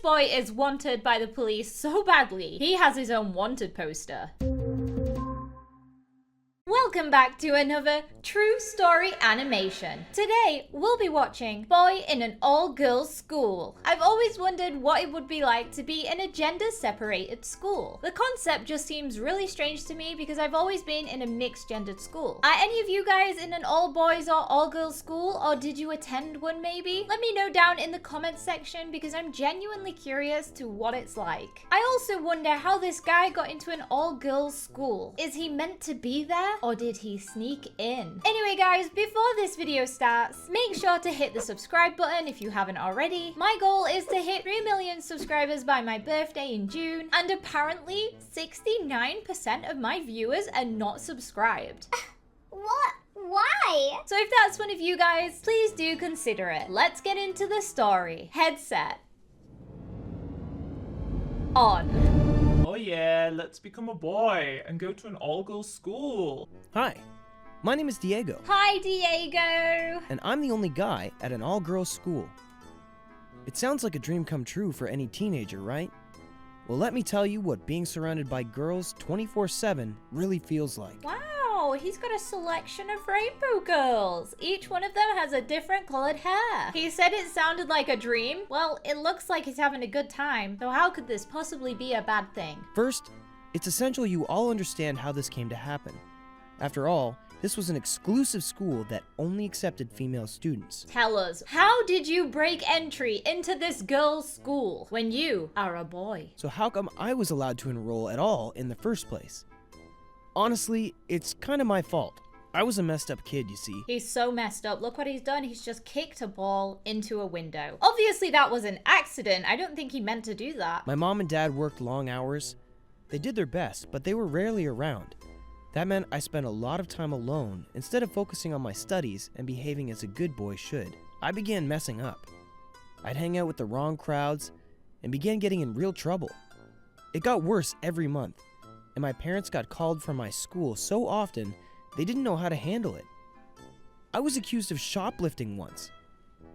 boy is wanted by the police so badly, he has his own wanted poster. Welcome back to another true story animation. Today, we'll be watching Boy in an All-Girls School. I've always wondered what it would be like to be in a gender-separated school. The concept just seems really strange to me because I've always been in a mixed-gendered school. Are any of you guys in an all-boys or all-girls school, or did you attend one maybe? Let me know down in the comments section because I'm genuinely curious to what it's like. I also wonder how this guy got into an all-girls school. Is he meant to be there? Or did he sneak in? Anyway guys, before this video starts, make sure to hit the subscribe button if you haven't already. My goal is to hit 3 million subscribers by my birthday in June, and apparently 69% of my viewers are not subscribed. What? Why? So if that's one of you guys, please do consider it. Let's get into the story. Headset on. Oh yeah, let's become a boy and go to an all-girls school. Hi, my name is Diego. Hi, Diego. And I'm the only guy at an all-girls school. It sounds like a dream come true for any teenager, right? Well, let me tell you what being surrounded by girls 24/7 really feels like. Wow, he's got a selection of rainbow girls. Each one of them has a different colored hair. He said it sounded like a dream. Well, it looks like he's having a good time. So how could this possibly be a bad thing? First, it's essential you all understand how this came to happen. After all, this was an exclusive school that only accepted female students. Tell us, how did you break entry into this girls' school when you are a boy? So how come I was allowed to enroll at all in the first place? Honestly, it's kind of my fault. I was a messed up kid, you see. He's so messed up. Look what he's done. He's just kicked a ball into a window. Obviously, that was an accident. I don't think he meant to do that. My mom and dad worked long hours. They did their best, but they were rarely around. That meant I spent a lot of time alone instead of focusing on my studies and behaving as a good boy should. I began messing up. I'd hang out with the wrong crowds and began getting in real trouble. It got worse every month, and my parents got called from my school so often they didn't know how to handle it. I was accused of shoplifting once.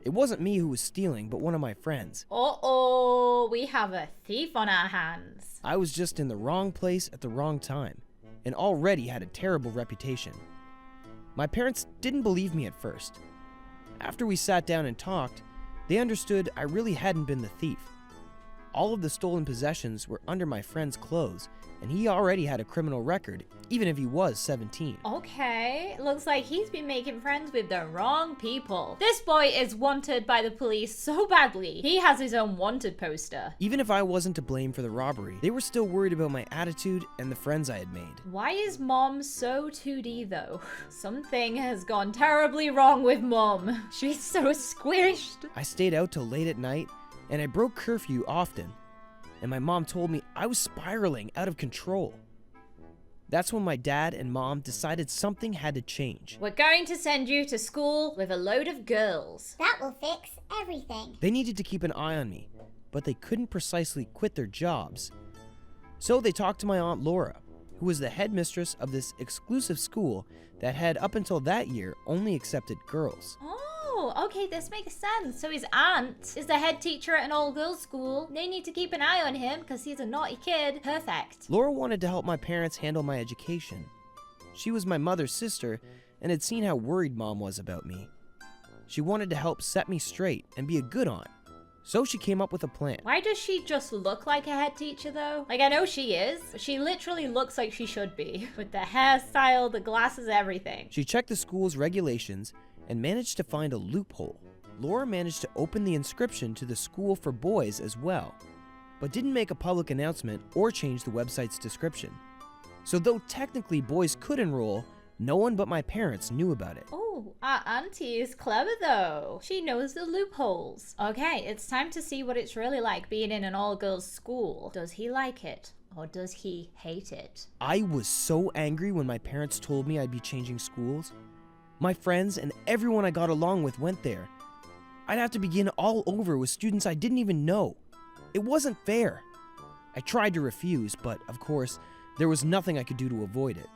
It wasn't me who was stealing, but one of my friends. Uh-oh, we have a thief on our hands. I was just in the wrong place at the wrong time, and already had a terrible reputation. My parents didn't believe me at first. After we sat down and talked, they understood I really hadn't been the thief. All of the stolen possessions were under my friend's clothes, and he already had a criminal record, even if he was 17. Okay, looks like he's been making friends with the wrong people. This boy is wanted by the police so badly, he has his own wanted poster. Even if I wasn't to blame for the robbery, they were still worried about my attitude and the friends I had made. Why is mom so 2D though? Something has gone terribly wrong with mom. She's so squished. I stayed out till late at night, and I broke curfew often. And my mom told me I was spiraling out of control. That's when my dad and mom decided something had to change. We're going to send you to school with a load of girls. That will fix everything. They needed to keep an eye on me, but they couldn't precisely quit their jobs. So they talked to my Aunt Laura, who was the headmistress of this exclusive school that had up until that year only accepted girls. Oh, okay, this makes sense. So his aunt is the head teacher at an all-girls school. They need to keep an eye on him because he's a naughty kid. Perfect. Laura wanted to help my parents handle my education. She was my mother's sister and had seen how worried Mom was about me. She wanted to help set me straight and be a good aunt. So she came up with a plan. Why does she just look like a head teacher though? Like, I know she is, but she literally looks like she should be. With the hairstyle, the glasses, everything. She checked the school's regulations and managed to find a loophole. Laura managed to open the inscription to the school for boys as well, but didn't make a public announcement or change the website's description. So though technically boys could enroll, no one but my parents knew about it. Oh, our auntie is clever though. She knows the loopholes. Okay, it's time to see what it's really like being in an all-girls school. Does he like it? Or does he hate it? I was so angry when my parents told me I'd be changing schools. My friends and everyone I got along with went there. I'd have to begin all over with students I didn't even know. It wasn't fair. I tried to refuse, but of course, there was nothing I could do to avoid it.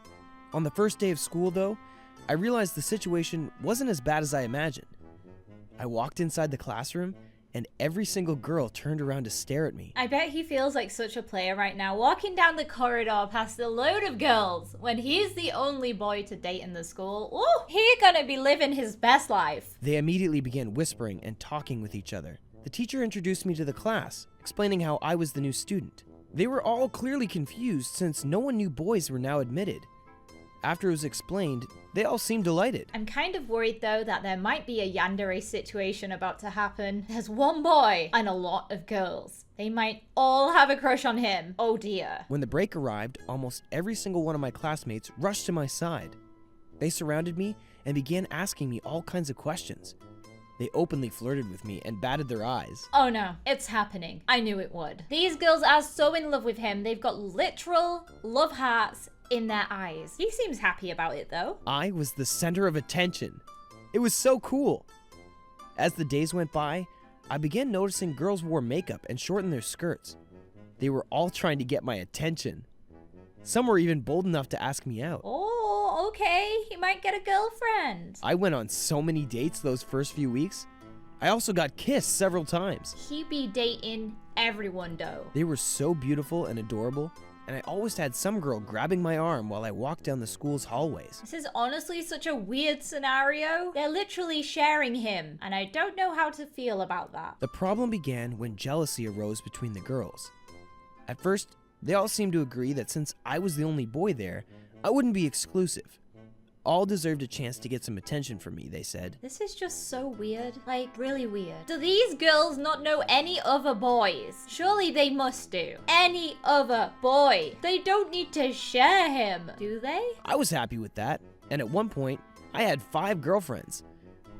On the first day of school, though, I realized the situation wasn't as bad as I imagined. I walked inside the classroom, and every single girl turned around to stare at me. I bet he feels like such a player right now, walking down the corridor past a load of girls when he's the only boy to date in the school. Ooh, he's gonna be living his best life. They immediately began whispering and talking with each other. The teacher introduced me to the class, explaining how I was the new student. They were all clearly confused since no one knew boys were now admitted. After it was explained, they all seemed delighted. I'm kind of worried though that there might be a yandere situation about to happen. There's one boy and a lot of girls. They might all have a crush on him. Oh dear. When the break arrived, almost every single one of my classmates rushed to my side. They surrounded me and began asking me all kinds of questions. They openly flirted with me and batted their eyes. Oh no, it's happening. I knew it would. These girls are so in love with him. They've got literal love hearts in their eyes. He seems happy about it though. I was the center of attention. It was so cool. As the days went by, I began noticing girls wore makeup and shortened their skirts. They were all trying to get my attention. Some were even bold enough to ask me out. Oh, okay. He might get a girlfriend. I went on so many dates those first few weeks. I also got kissed several times. He be dating everyone though. They were so beautiful and adorable, and I always had some girl grabbing my arm while I walked down the school's hallways. This is honestly such a weird scenario. They're literally sharing him, and I don't know how to feel about that. The problem began when jealousy arose between the girls. At first, they all seemed to agree that since I was the only boy there, I wouldn't be exclusive. All deserved a chance to get some attention from me, they said. This is just so weird. Like, really weird. Do these girls not know any other boys? Surely they must do. Any other boy. They don't need to share him, do they? I was happy with that, and at one point, I had 5 girlfriends,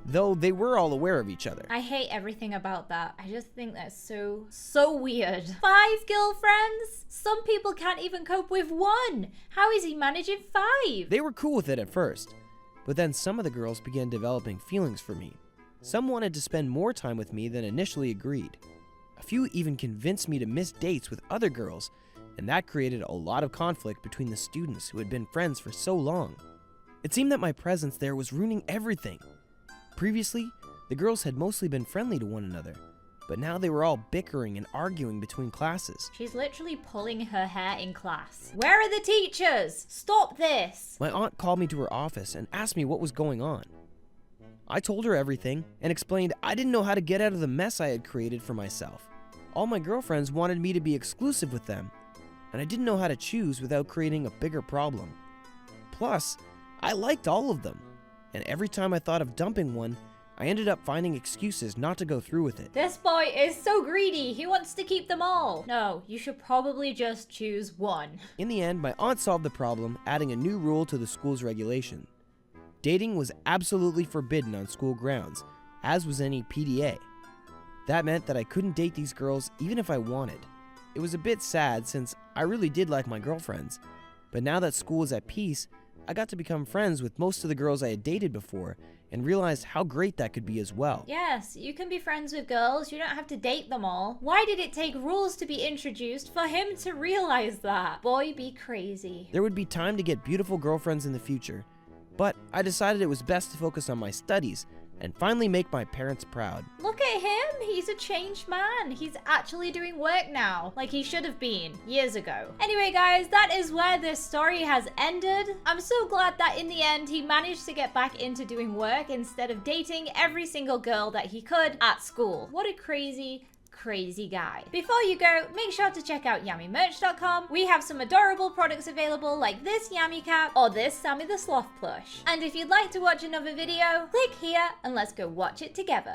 though they were all aware of each other. I hate everything about that. I just think that's so weird. 5 girlfriends? Some people can't even cope with 1. How is he managing 5? They were cool with it at first, but then some of the girls began developing feelings for me. Some wanted to spend more time with me than initially agreed. A few even convinced me to miss dates with other girls, and that created a lot of conflict between the students who had been friends for so long. It seemed that my presence there was ruining everything. Previously, the girls had mostly been friendly to one another, but now they were all bickering and arguing between classes. She's literally pulling her hair in class. Where are the teachers? Stop this. My aunt called me to her office and asked me what was going on. I told her everything and explained I didn't know how to get out of the mess I had created for myself. All my girlfriends wanted me to be exclusive with them, and I didn't know how to choose without creating a bigger problem. Plus, I liked all of them, and every time I thought of dumping one, I ended up finding excuses not to go through with it. This boy is so greedy. He wants to keep them all. No, you should probably just choose one. In the end, my aunt solved the problem, adding a new rule to the school's regulation. Dating was absolutely forbidden on school grounds, as was any PDA. That meant that I couldn't date these girls even if I wanted. It was a bit sad since I really did like my girlfriends, but now that school was at peace, I got to become friends with most of the girls I had dated before and realized how great that could be as well. Yes, you can be friends with girls. You don't have to date them all. Why did it take rules to be introduced for him to realize that? Boy, be crazy. There would be time to get beautiful girlfriends in the future, but I decided it was best to focus on my studies and finally make my parents proud. Look at him. He's a changed man. He's actually doing work now, like he should have been years ago. Anyway, guys, that is where this story has ended. I'm so glad that in the end, he managed to get back into doing work instead of dating every single girl that he could at school. What a crazy guy. Before you go, make sure to check out yammymerch.com. We have some adorable products available like this Yammy cap or this Sammy the Sloth plush. And if you'd like to watch another video, click here and let's go watch it together.